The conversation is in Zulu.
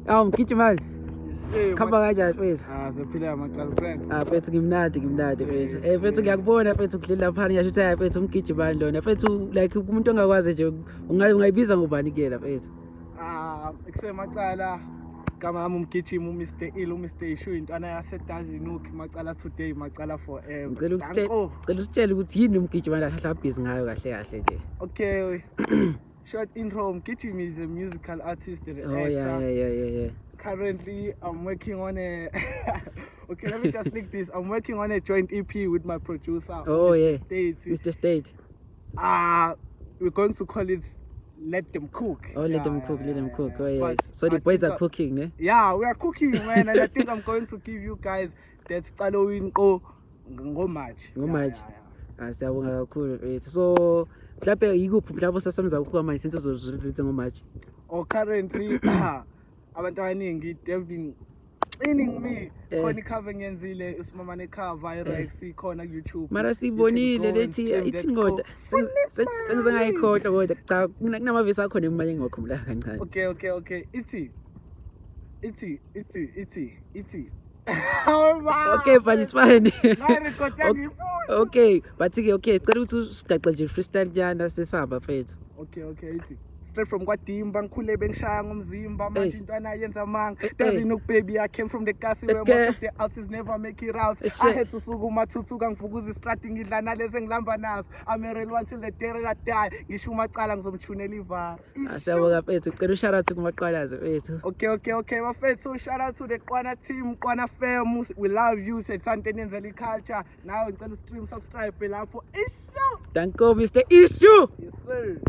Awu mgijimali. Khamba kanjani mfethu? Siphila macala friend. Mfethu ngimnandi mfethu. Mfethu ngiyakubona mfethu ukudlela phana ngisho ukuthi mfethu umgijimali lona. Mfethu like umuntu ongakwazi nje ungayibiza ngobani kuyela mfethu? Kusemacala kama nami umgijimi uMr Ill uMr Ishu intwana yaseDazinuki macala today macala forever. Ngicela usitshele ukuthi yini umgijimali ahlala busy ngayo kahle nje. Okay. Short intro, Mgijimi is a musical artist and actor. Oh yeah. Currently, I'm working on a... Okay, let me just link this. I'm working on a joint EP with my producer. Oh yeah, Mr. State. We're going to call it Let Them Cook. Oh, let them cook. Oh yeah. So the boys are cooking, ne? Yeah, we are cooking, man. And I think I'm going to give you guys that Halloween March. Siyabonga kakhulu mfethu. So mhlawumbe yikuphi mhlawumbe sasamza ukuba manje sinto zozulithe ngoMarch. Currently abantu abaningi they've been cleaning me khona icover ngiyenzile usimama necover iRex ikhona ku-YouTube. Mara sibonile lethi ithi ngoda sengize ngayikhohlwa kodwa cha kunamavesi akhona imali engokhumbula kancane. Okay. Ithi. Okay, but it's fine. Ngayirikhoda Okay, but okay, cela ukuthi usigaxe nje freestyle nyana sesihamba mfethu. Okay, ithi. Straight from KwaDimba ngikhule bengishaya ngomzimba manje intwana yenza amanga Dazinuki baby I came from the castle where most of the artists never make it out. I had to sukuma thuthuka ngivukuza istrati ngidla nalezi engilamba nazo I'm a real one till the day I die ngisho umacala ngizomthunela ivara. Siyabonga mfethu ucela shout out kumaqwalazi mfethu. Okay bafethu shout out to the Qwana team Qwana fam we love you sethante nenzela iculture nawe ngicela stream subscribe lapho isho. Danko Mr Issue. Yes sir.